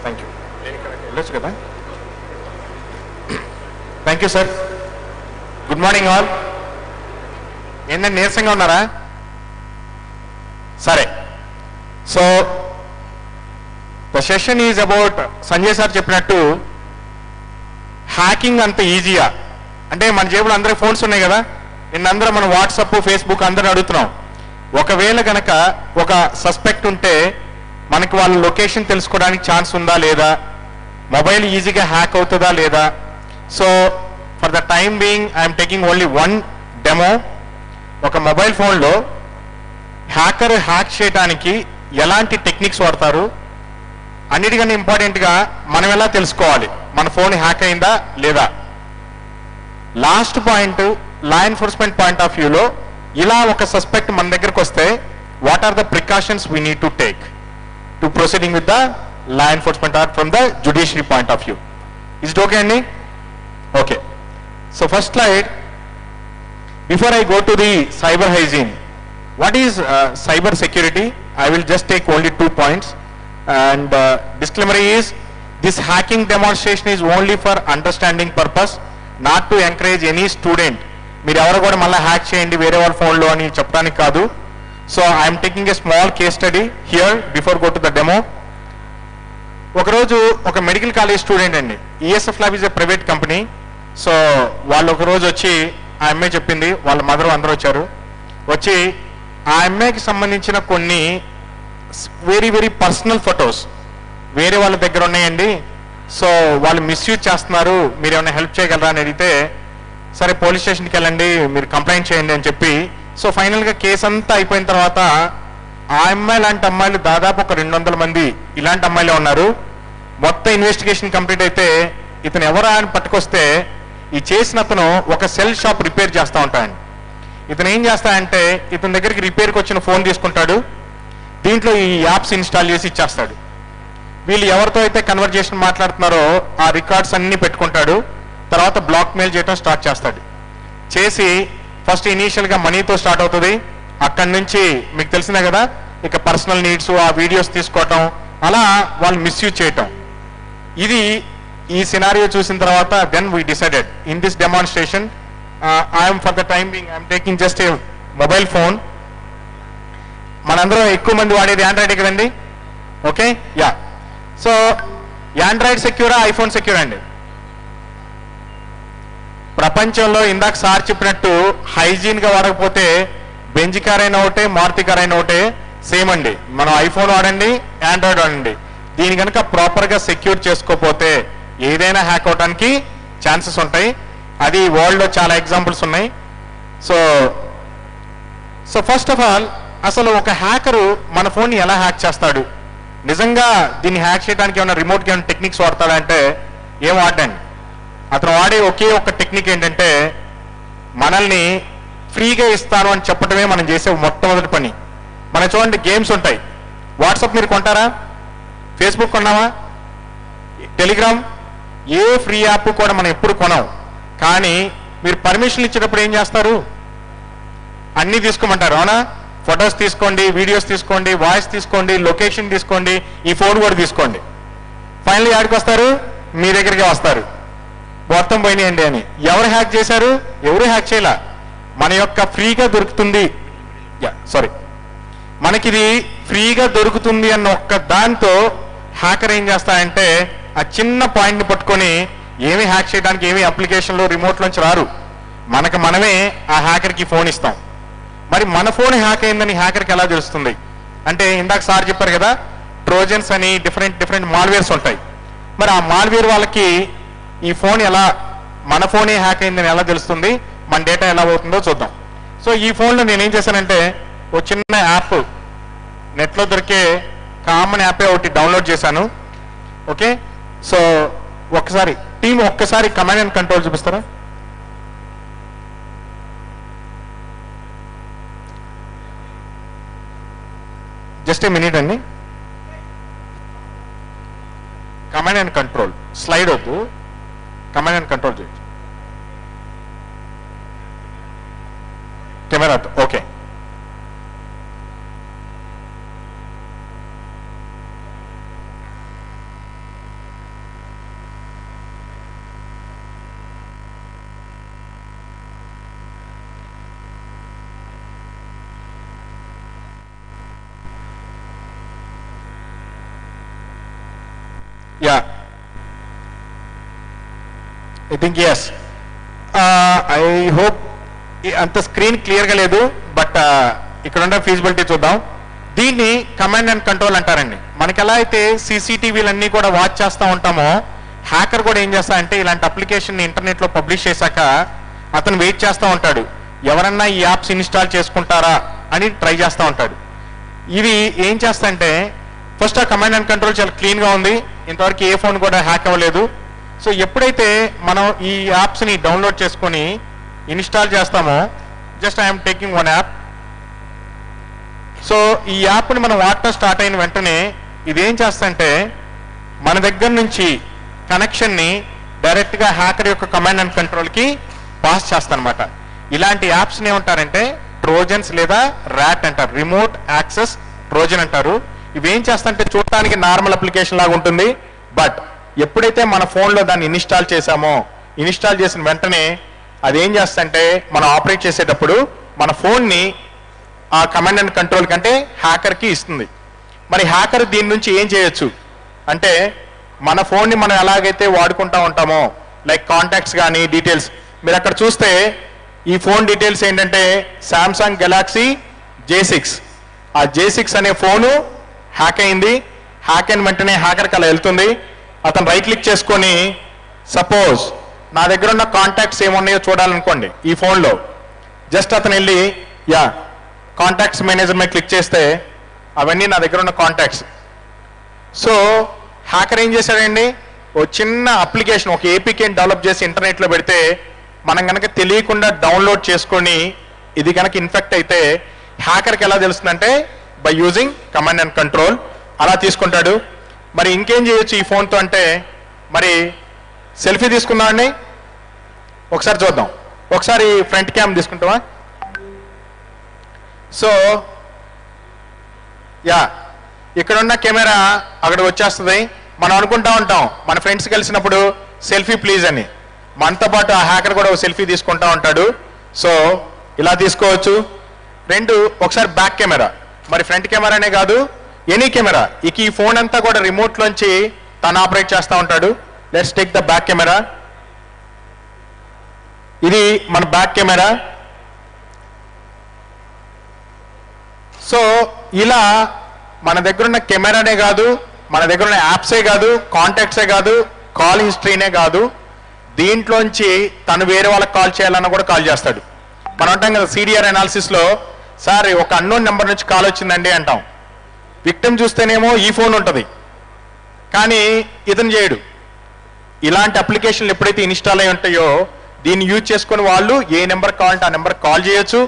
Thank you. వెళ్ళొచ్చు కదా. Thank you sir. Good morning all. ఏంటంటే నీరసంగా ఉన్నారా? సరే. So the session is about Sanjay sir చెప్పినట్టు హ్యాకింగ్ అంత ఈజీయా అంటే మన జేబులో అందరికి ఫోన్స్ ఉన్నాయి కదా, నిన్నందరూ మనం వాట్సాప్ ఫేస్బుక్ అందరూ అడుగుతున్నాం. ఒకవేళ గనక ఒక సస్పెక్ట్ ఉంటే మనకి వాళ్ళ లొకేషన్ తెలుసుకోవడానికి ఛాన్స్ ఉందా లేదా, మొబైల్ ఈజీగా హ్యాక్ అవుతుందా లేదా. So for the time being I'm taking only one demo. ఒక మొబైల్ ఫోన్లో హ్యాకర్ హ్యాక్ చేయడానికి ఎలాంటి టెక్నిక్స్ వాడతారు, అన్నిటికన్నా ఇంపార్టెంట్గా మనం ఎలా తెలుసుకోవాలి మన ఫోన్ హ్యాక్ అయిందా లేదా. Last point law enforcement point of వ్యూలో ఇలా ఒక సస్పెక్ట్ మన దగ్గరకు వస్తే what are the precautions we need to take to proceeding with the law enforcement or from the judiciary point of view. Is it okay అండి? Okay. So first slide. Before I go to the cyber hygiene, what is cyber security? I will just take only 2 points. And disclaimer is, this hacking demonstration is only for understanding purpose, not to encourage any student. మీరు ఎవరు కూడా మళ్ళీ hack చేయండి వేరే వాళ్ళ ఫోన్లో అని చెప్పడానికి కాదు. So I'm taking a small case study here before go to the demo. ఒకరోజు ఒక మెడికల్ కాలేజ్ స్టూడెంట్ అండి, ESF lab is a private company. So వాళ్ళు ఒకరోజు వచ్చి ఆ అమ్మాయి చెప్పింది, వాళ్ళ మదర్ అందరూ వచ్చారు, వచ్చి ఆ అమ్మాయికి సంబంధించిన కొన్ని వెరీ వెరీ పర్సనల్ ఫొటోస్ వేరే వాళ్ళ దగ్గర ఉన్నాయండి, సో వాళ్ళు మిస్యూజ్ చేస్తున్నారు, మీరు ఏమైనా హెల్ప్ చేయగలరా అని అడిగితే, సరే పోలీస్ స్టేషన్కి వెళ్ళండి మీరు కంప్లైంట్ చేయండి అని చెప్పి, సో ఫైనల్గా కేసు అంతా అయిపోయిన తర్వాత ఆ అమ్మాయి లాంటి అమ్మాయిలు దాదాపు ఒక 200 మంది ఇలాంటి అమ్మాయిలే ఉన్నారు. మొత్తం ఇన్వెస్టిగేషన్ కంప్లీట్ అయితే ఇతను ఎవరా అని పట్టుకొస్తే ఈ చేసిన అతను ఒక సెల్ షాప్ రిపేర్ చేస్తూ ఉంటాడు. ఇతను ఏం చేస్తాడంటే ఇతని దగ్గరికి రిపేర్కి వచ్చిన ఫోన్ తీసుకుంటాడు, దీంట్లో ఈ యాప్స్ ఇన్స్టాల్ చేసి ఇచ్చేస్తాడు. వీళ్ళు ఎవరితో అయితే కన్వర్జేషన్ మాట్లాడుతున్నారో ఆ రికార్డ్స్ అన్ని పెట్టుకుంటాడు. తర్వాత బ్లాక్ మెయిల్ చేయడం స్టార్ట్ చేస్తాడు. చేసి ఫస్ట్ ఇనీషియల్గా మనీతో స్టార్ట్ అవుతుంది. అక్కడి నుంచి మీకు తెలిసిందే కదా, ఇక పర్సనల్ నీడ్స్ ఆ వీడియోస్ తీసుకోవటం, అలా వాళ్ళు మిస్యూజ్ చేయటం. ఇది ఈ సినారియో చూసిన తర్వాత then we decided in this demonstration I'm for the time being I'm taking just a mobile phone. మనందరం ఎక్కువ మంది వాడేది ఆండ్రాయిడ్ కదండి. Okay, ya. సో ఆండ్రాయిడ్ సెక్యూరా ఐఫోన్ సెక్యూరా అండి? ప్రపంచంలో ఇందాక సార్ చెప్పినట్టు హైజీన్గా వాడకపోతే బెంజ్ కార్ అయినా ఒకటే, మారుతి కార్ అయినా ఒకటే, సేమ్ అండి. మనం ఐఫోన్ వాడండి, ఆండ్రాయిడ్ వాడండి, దీని కనుక ప్రాపర్గా సెక్యూర్ చేసుకోకపోతే ఏదైనా హ్యాక్ అవడానికి ఛాన్సెస్ ఉంటాయి. అది వరల్డ్లో చాలా ఎగ్జాంపుల్స్ ఉన్నాయి. సో ఫస్ట్ ఆఫ్ ఆల్ అసలు ఒక హ్యాకరు మన ఫోన్ని ఎలా హ్యాక్ చేస్తాడు, నిజంగా దీన్ని హ్యాక్ చేయడానికి ఏమైనా రిమోట్కి ఏమైనా టెక్నిక్స్ వాడతాడా అంటే ఏం వాడండి. అతను వాడే ఒకే ఒక్క టెక్నిక్ ఏంటంటే మనల్ని ఫ్రీగా ఇస్తాను అని చెప్పడమే మనం చేసే మొట్టమొదటి పని. మనం చూడండి గేమ్స్ ఉంటాయి, వాట్సాప్ మీరు కొంటారా, ఫేస్బుక్ కొన్నావా, టెలిగ్రామ్, ఏ ఫ్రీ యాప్ కూడా మనం ఎప్పుడు కొనం. కానీ మీరు పర్మిషన్లు ఇచ్చేటప్పుడు ఏం చేస్తారు, అన్నీ తీసుకోమంటారు, అవునా? ఫొటోస్ తీసుకోండి, వీడియోస్ తీసుకోండి, వాయిస్ తీసుకోండి, లొకేషన్ తీసుకోండి, ఈ ఫోన్ కూడా తీసుకోండి. ఫైనల్లీ యాడికి వస్తారు, మీ దగ్గరికి వస్తారు, మొత్తం పోయినాయండి అని. ఎవరు హ్యాక్ చేశారు? ఎవరు హ్యాక్ చేయలే. మన యొక్క ఫ్రీగా దొరుకుతుంది, సారీ మనకిది ఫ్రీగా దొరుకుతుంది అన్న ఒక్క దాంతో హ్యాకర్ ఏం చేస్తాయంటే ఆ చిన్న పాయింట్ని పట్టుకొని ఏమి హ్యాక్ చేయడానికి ఏమి అప్లికేషన్లో రిమోట్లోంచి రారు, మనకు మనమే ఆ హ్యాకర్కి ఫోన్ ఇస్తాం. మరి మన ఫోన్ హ్యాక్ అయిందని హ్యాకర్కి ఎలా తెలుస్తుంది అంటే ఇందాక సార్ చెప్పారు కదా, ట్రోజన్స్ అని డిఫరెంట్ మాల్వేర్స్ ఉంటాయి. మరి ఆ మాల్వేర్ వాళ్ళకి ఈ ఫోన్ ఎలా, మన ఫోనే హ్యాక్ అయిందని ఎలా తెలుస్తుంది, మన డేటా ఎలా అవుతుందో చూద్దాం. సో ఈ ఫోన్లో నేనేం చేశానంటే ఓ చిన్న యాప్, నెట్లో దొరికే కామన్ యాపే ఒకటి డౌన్లోడ్ చేశాను. ఓకే, సో ఒక్కసారి టీం ఒక్కసారి కమాండ్ అండ్ కంట్రోల్ చూపిస్తారా? జస్ట్ ఏ మినిట్ అండి. కమాండ్ అండ్ కంట్రోల్ స్లైడ్ వద్దు, కమాండ్ అండ్ కంట్రోల్ చేయొచ్చు. కెమెరాతో okay. Yeah I think yes. I hope అంత స్క్రీన్ క్లియర్గా లేదు, బట్ ఇక్కడ ఉండే ఫీజిబిలిటీ చూద్దాం. దీన్ని కమాండ్ అండ్ కంట్రోల్ అంటారండి. మనకి ఎలా అయితే సీసీటీవీలన్నీ కూడా వాచ్ చేస్తూ ఉంటామో, హ్యాకర్ కూడా ఏం చేస్తా అంటే ఇలాంటి అప్లికేషన్ ఇంటర్నెట్లో పబ్లిష్ చేశాక అతను వెయిట్ చేస్తూ ఉంటాడు, ఎవరన్నా ఈ యాప్స్ ఇన్స్టాల్ చేసుకుంటారా అని ట్రై చేస్తూ ఉంటాడు. ఇవి ఏం చేస్తాయంటే ఫస్ట్ ఆ కమాండ్ అండ్ కంట్రోల్ చాలా క్లీన్గా ఉంది, ఇంతవరకు ఏ ఫోన్ కూడా హ్యాక్ అవ్వలేదు. సో ఎప్పుడైతే మనం ఈ యాప్స్ని డౌన్లోడ్ చేసుకొని ఇన్స్టాల్ చేస్తామో, just I'm taking one app. So ఈ యాప్ని మనం వాడటం స్టార్ట్ అయిన వెంటనే ఇదేం చేస్తంటే మన దగ్గర నుంచి కనెక్షన్ని డైరెక్ట్గా హ్యాకర్ యొక్క కమాండ్ అండ్ కంట్రోల్కి పాస్ చేస్తానమాట. ఇలాంటి యాప్స్ని ఏమంటారంటే ట్రోజన్స్ లేదా ర్యాట్ అంటారు, రిమోట్ యాక్సెస్ ట్రోజన్ అంటారు. ఇవేం చేస్తాయంటే చూడటానికి నార్మల్ అప్లికేషన్ లాగా ఉంటుంది, బట్ ఎప్పుడైతే మన ఫోన్లో దాన్ని ఇన్స్టాల్ చేసామో, ఇన్స్టాల్ చేసిన వెంటనే అదేం చేస్తంటే మనం ఆపరేట్ చేసేటప్పుడు మన ఫోన్ని ఆ కమాండ్ అండ్ కంట్రోల్ కంటే హ్యాకర్కి ఇస్తుంది. మరి హ్యాకర్ దీని నుంచి ఏం చేయొచ్చు అంటే, మన ఫోన్ని మనం ఎలాగైతే వాడుకుంటా ఉంటామో, లైక్ కాంటాక్ట్స్ కానీ డీటెయిల్స్, మీరు అక్కడ చూస్తే ఈ ఫోన్ డీటెయిల్స్ ఏంటంటే శాంసంగ్ గెలాక్సీ J6. ఆ J6 అనే ఫోను హ్యాక్ అయింది. హ్యాక్ అయిన వెంటనే హ్యాకర్కి అలా వెళ్తుంది. అతను రైట్ క్లిక్ చేసుకొని, సపోజ్ నా దగ్గర ఉన్న కాంటాక్ట్స్ ఏమున్నాయో చూడాలనుకోండి ఈ ఫోన్లో, జస్ట్ అతను వెళ్ళి కాంటాక్ట్స్ మేనేజర్ మీద క్లిక్ చేస్తే అవన్నీ నా దగ్గర ఉన్న కాంటాక్ట్స్. సో హ్యాకర్ ఏం చేశాడండి, ఓ చిన్న అప్లికేషన్, ఒక ఏపీకేని డెవలప్ చేసి ఇంటర్నెట్లో పెడితే మనం కనుక తెలియకుండా డౌన్లోడ్ చేసుకొని ఇది కనుక ఇన్ఫెక్ట్ అయితే హ్యాకర్కి ఎలా తెలుస్తుందంటే by using command and control అలా తీసుకుంటాడు. మరి ఇంకేం చేయొచ్చు ఈ ఫోన్తో అంటే, మరి సెల్ఫీ తీసుకుందామండి, ఒకసారి చూద్దాం. ఒకసారి ఫ్రంట్ క్యామ్ తీసుకుంటావా? సో ఇక్కడున్న కెమెరా అక్కడికి వచ్చేస్తుంది. మనం అనుకుంటా ఉంటాం మన ఫ్రెండ్స్ కలిసినప్పుడు సెల్ఫీ ప్లీజ్ అని, మనతో పాటు ఆ హ్యాకర్ కూడా సెల్ఫీ తీసుకుంటా ఉంటాడు. సో ఇలా తీసుకోవచ్చు. రెండు, ఒకసారి బ్యాక్ కెమెరా, మరి ఫ్రంట్ కెమెరానే కాదు ఎనీ కెమెరా, ఇక ఈ ఫోన్ అంతా కూడా రిమోట్లోంచి తను ఆపరేట్ చేస్తూ ఉంటాడు. Let's take the back camera. ఇది మన బ్యాక్ కెమెరా. సో ఇలా మన దగ్గర ఉన్న కెమెరానే కాదు, మన దగ్గర ఉన్న యాప్సే కాదు, కాంటాక్ట్సే కాదు, కాల్ హిస్టరీనే కాదు, దీంట్లోంచి తను వేరే వాళ్ళకి కాల్ చేయాలన్నా కూడా కాల్ చేస్తాడు. మనం అంటాం కదా CDR అనాలిసిస్లో, సార్ ఒక అన్నోన్ నెంబర్ నుంచి కాల్ వచ్చిందండి అంటాం. విక్టిమ్ చూస్తేనేమో ఈ ఫోన్ ఉంటుంది, కానీ ఇతను చేయడు. ఇలాంటి అప్లికేషన్లు ఎప్పుడైతే ఇన్స్టాల్ అయి ఉంటాయో దీన్ని యూజ్ చేసుకుని వాళ్ళు ఏ నెంబర్ కావాలంటే ఆ నెంబర్ కాల్ చేయొచ్చు,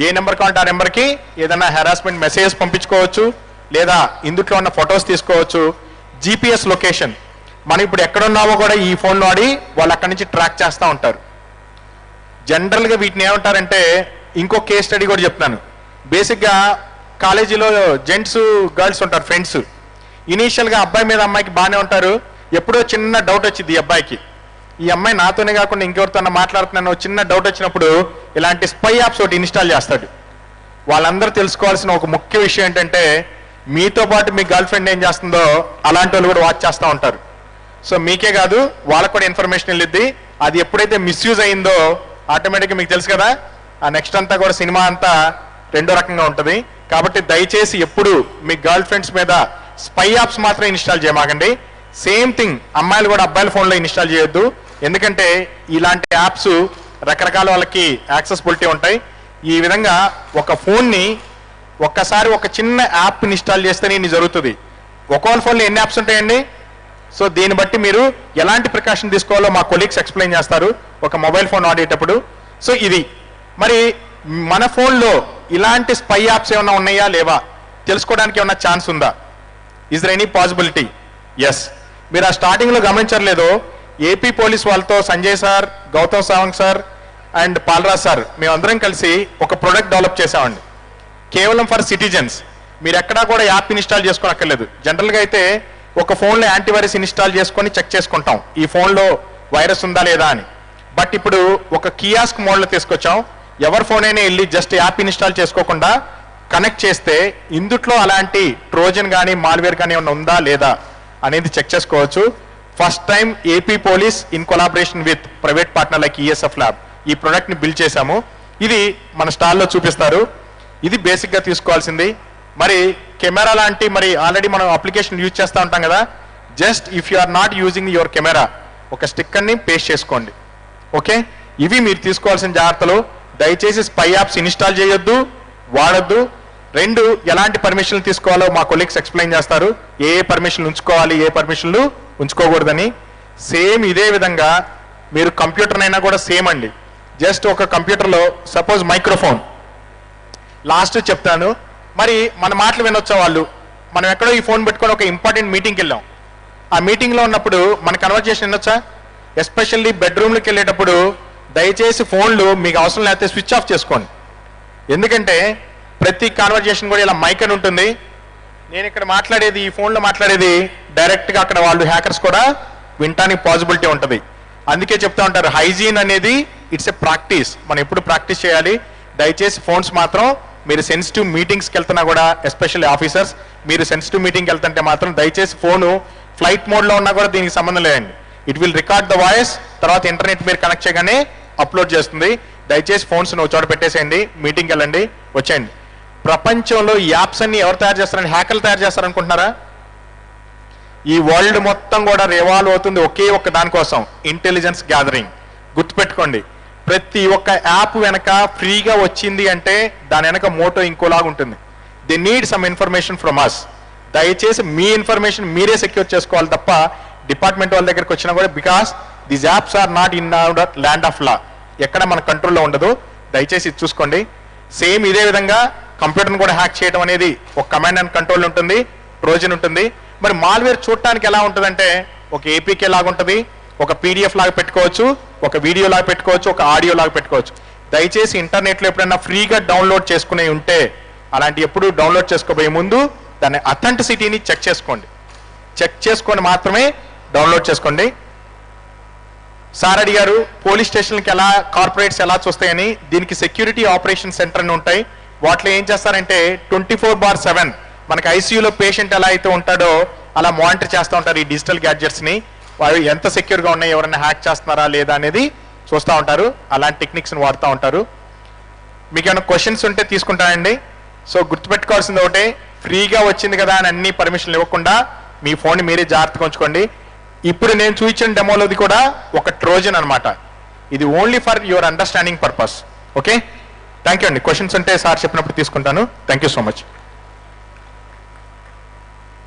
ఏ నెంబర్ కావాలంటే ఆ నెంబర్కి ఏదైనా హెరాస్మెంట్ మెసేజ్ పంపించుకోవచ్చు, లేదా ఇందులో ఉన్న ఫొటోస్ తీసుకోవచ్చు. GPS లొకేషన్, మనం ఇప్పుడు ఎక్కడున్నామో కూడా ఈ ఫోన్ వాడి వాళ్ళు అక్కడి నుంచి ట్రాక్ చేస్తూ ఉంటారు. జనరల్గా వీటిని ఏమంటారంటే, ఇంకో కేస్ స్టడీ కూడా చెప్తాను. బేసిక్గా కాలేజీలో జెంట్స్ గర్ల్స్ ఉంటారు ఫ్రెండ్స్. ఇనీషియల్గా అబ్బాయి మీద అమ్మాయికి బాగానే ఉంటారు. ఎప్పుడో చిన్న డౌట్ వచ్చింది ఈ అబ్బాయికి, ఈ అమ్మాయి నాతోనే కాకుండా ఇంకెవరితో మాట్లాడుతున్నాను, చిన్న డౌట్ వచ్చినప్పుడు ఇలాంటి స్పై యాప్స్ ఒకటి ఇన్స్టాల్ చేస్తాడు. వాళ్ళందరూ తెలుసుకోవాల్సిన ఒక ముఖ్య విషయం ఏంటంటే, మీతో పాటు మీ గర్ల్ ఫ్రెండ్ ఏం చేస్తుందో అలాంటి వాళ్ళు కూడా వాచ్ చేస్తూ ఉంటారు. సో మీకే కాదు వాళ్ళకు కూడా ఇన్ఫర్మేషన్ వెళ్ళిద్ది. అది ఎప్పుడైతే మిస్యూజ్ అయిందో ఆటోమేటిక్గా మీకు తెలుసు కదా, ఆ నెక్స్ట్ అంతా కూడా సినిమా అంతా రెండో రకంగా ఉంటుంది. కాబట్టి దయచేసి ఎప్పుడు మీ గర్ల్ ఫ్రెండ్స్ మీద స్పై యాప్స్ మాత్రం ఇన్స్టాల్ చేయమాకండి. సేమ్ థింగ్ అమ్మాయిలు కూడా అబ్బాయిల ఫోన్లో ఇన్స్టాల్ చేయొద్దు. ఎందుకంటే ఇలాంటి యాప్స్ రకరకాల వాళ్ళకి యాక్సెసిబిలిటీ ఉంటాయి. ఈ విధంగా ఒక ఫోన్ని ఒక్కసారి ఒక చిన్న యాప్ ఇన్స్టాల్ చేస్తేనే ఇన్ని జరుగుతుంది. ఒక్కొక్క ఫోన్లో ఎన్ని యాప్స్ ఉంటాయండి? సో దీన్ని బట్టి మీరు ఎలాంటి ప్రికాషన్ తీసుకోవాలో మా కొలీగ్స్ ఎక్స్ప్లెయిన్ చేస్తారు ఒక మొబైల్ ఫోన్ వాడేటప్పుడు. సో ఇది మరి మన ఫోన్లో ఇలాంటి స్పై యాప్స్ ఏమైనా ఉన్నాయా లేవా తెలుసుకోవడానికి ఏమన్నా ఛాన్స్ ఉందా? Is there any possibility? Yes. మీరు ఆ స్టార్టింగ్లో గమనించలేదో, ఏపీ పోలీస్ వాళ్ళతో Sanjay sir, Gautam Sawang sir and Palraj sir మేమందరం కలిసి ఒక ప్రోడక్ట్ డెవలప్ చేసామండి, కేవలం ఫర్ సిటిజన్స్. మీరు ఎక్కడా కూడా యాప్ ఇన్స్టాల్ చేసుకోనక్కర్లేదు. జనరల్గా అయితే ఒక ఫోన్లో యాంటీవైరస్ ఇన్స్టాల్ చేసుకొని చెక్ చేసుకుంటాం ఈ ఫోన్లో వైరస్ ఉందా లేదా అని. బట్ ఇప్పుడు ఒక కియాస్క్ మోడ్లో తీసుకొచ్చాం. ఎవరి ఫోన్ అయినా వెళ్ళి జస్ట్ యాప్ ఇన్స్టాల్ చేసుకోకుండా కనెక్ట్ చేస్తే ఇందుట్లో అలాంటి ట్రోజన్ కానీ మాల్వేర్ కానీ ఏమన్నా ఉందా లేదా అనేది చెక్ చేసుకోవచ్చు. First time AP police in collaboration with private partner like ESF lab ఈ ప్రోడక్ట్ని బిల్డ్ చేశాము. ఇది మన స్టాల్లో చూపిస్తారు. ఇది బేసిక్గా తీసుకోవాల్సింది. మరి కెమెరా లాంటి మరి ఆల్రెడీ మనం అప్లికేషన్ యూజ్ చేస్తూ ఉంటాం కదా, just if you are not using your camera ఒక స్టిక్కర్ని పేస్ట్ చేసుకోండి. ఓకే, ఇవి మీరు తీసుకోవాల్సిన జాగ్రత్తలు. దయచేసి స్పై యాప్స్ ఇన్స్టాల్ చేయొద్దు, వాడొద్దు. 2, ఎలాంటి పర్మిషన్లు తీసుకోవాలో మా కొలీగ్స్ ఎక్స్ప్లెయిన్ చేస్తారు. ఏ పర్మిషన్లు ఉంచుకోవాలి, ఏ పర్మిషన్లు ఉంచుకోకూడదని. సేమ్ ఇదే విధంగా మీరు కంప్యూటర్నైనా కూడా సేమ్ అండి. జస్ట్ ఒక కంప్యూటర్లో సపోజ్ మైక్రోఫోన్ లాస్ట్ చెప్తాను. మరి మన మాటలు వినొచ్చా వాళ్ళు? మనం ఎక్కడో ఈ ఫోన్ పెట్టుకొని ఒక ఇంపార్టెంట్ మీటింగ్కి వెళ్ళాం. ఆ మీటింగ్లో ఉన్నప్పుడు మన కన్వర్జేషన్ వినొచ్చా? ఎస్పెషల్లీ బెడ్రూమ్లోకి వెళ్ళేటప్పుడు దయచేసి ఫోన్లు మీకు అవసరం లేకపోతే స్విచ్ ఆఫ్ చేసుకోండి. ఎందుకంటే ప్రతి కాన్వర్జేషన్ కూడా ఇలా మైక్ అని ఉంటుంది. నేను ఇక్కడ మాట్లాడేది, ఈ ఫోన్లో మాట్లాడేది డైరెక్ట్గా అక్కడ వాళ్ళు హ్యాకర్స్ కూడా వినటానికి పాసిబిలిటీ ఉంటుంది. అందుకే చెప్తా ఉంటారు హైజీన్ అనేది ఇట్స్ ఎ ప్రాక్టీస్. మనం ఎప్పుడు ప్రాక్టీస్ చేయాలి. దయచేసి ఫోన్స్ మాత్రం మీరు సెన్సిటివ్ మీటింగ్స్కి వెళ్తున్నా కూడా, ఎస్పెషల్లీ ఆఫీసర్స్ మీరు సెన్సిటివ్ మీటింగ్కి వెళ్తుంటే మాత్రం దయచేసి ఫోను ఫ్లైట్ మోడ్లో ఉన్నా కూడా దీనికి సంబంధం లేదండి. It will record the voice, తర్వాత ఇంటర్నెట్ మీరు కనెక్ట్ చేయగానే అప్లోడ్ చేస్తుంది. దయచేసి ఫోన్స్ ఒక చోట పెట్టేసేయండి, మీటింగ్కి వెళ్ళండి, వచ్చేయండి. ప్రపంచంలో ఈ యాప్స్ అన్ని ఎవరు తయారు చేస్తారని, హ్యాకర్లు తయారు చేస్తారనుకుంటున్నారా? ఈ వరల్డ్ మొత్తం కూడా రివాల్వ్ అవుతుంది ఒకే ఒక్క దానికోసం, ఇంటెలిజెన్స్ గ్యాదరింగ్. గుర్తుపెట్టుకోండి, ప్రతి ఒక్క యాప్ వెనక ఫ్రీగా వచ్చింది అంటే దాని వెనక మోటో ఇంకోలాగా ఉంటుంది. They need some information from us. దయచేసి మీ ఇన్ఫర్మేషన్ మీరే సెక్యూర్ చేసుకోవాలి తప్ప డిపార్ట్మెంట్ వాళ్ళ దగ్గరికి వచ్చినా కూడా, because these apps are not in our land of law, ఎక్కడ మన కంట్రోల్లో ఉండదు. దయచేసి ఇది చూసుకోండి. సేమ్ ఇదే విధంగా కంప్యూటర్ని కూడా హ్యాక్ చేయడం అనేది ఒక కమాండ్ అండ్ కంట్రోల్ ఉంటుంది, ట్రోజన్ ఉంటుంది. మరి మాల్వేర్ చూడటానికి ఎలా ఉంటుందంటే ఒక ఏపీకే లాగా ఉంటుంది, ఒక పీడిఎఫ్ లాగా పెట్టుకోవచ్చు, ఒక వీడియో లాగా పెట్టుకోవచ్చు, ఒక ఆడియో లాగా పెట్టుకోవచ్చు. దయచేసి ఇంటర్నెట్లో ఎప్పుడైనా ఫ్రీగా డౌన్లోడ్ చేసుకునే ఉంటే అలాంటి ఎప్పుడు డౌన్లోడ్ చేసుకోబోయే ముందు దాని అథెంటిసిటీని చెక్ చేసుకోండి. చెక్ చేసుకొని మాత్రమే డౌన్లోడ్ చేసుకోండి. సార్ అడిగారు పోలీస్ స్టేషన్కి ఎలా కార్పొరేట్స్ ఎలా చూస్తాయని. దీనికి సెక్యూరిటీ ఆపరేషన్ సెంటర్ అని ఉంటాయి. వాటిలో ఏం చేస్తారంటే 24/7 మనకి ఐసీయూలో పేషెంట్ ఎలా అయితే ఉంటాడో అలా మానిటర్ చేస్తూ ఉంటారు ఈ డిజిటల్ గ్యాడ్జెట్స్ని. వారు ఎంత సెక్యూర్గా ఉన్నాయి, ఎవరైనా హ్యాక్ చేస్తున్నారా లేదా అనేది చూస్తూ ఉంటారు. అలాంటి టెక్నిక్స్ని వాడుతూ ఉంటారు. మీకు ఏమైనా క్వశ్చన్స్ ఉంటే తీసుకుంటానండి. సో గుర్తుపెట్టుకోవాల్సింది ఒకటే, ఫ్రీగా వచ్చింది కదా అని అన్ని పర్మిషన్లు ఇవ్వకుండా మీ ఫోన్ని మీరే జాగ్రత్తగా ఉంచుకోండి. ఇప్పుడు నేను చూపించిన డెమోలోది కూడా ఒక ట్రోజన్ అనమాట. ఇది only for your understanding purpose. Okay, thank you అండి. క్వశ్చన్స్ ఉంటే సార్ చెప్పినప్పుడు తీసుకుంటాను. Thank you so much.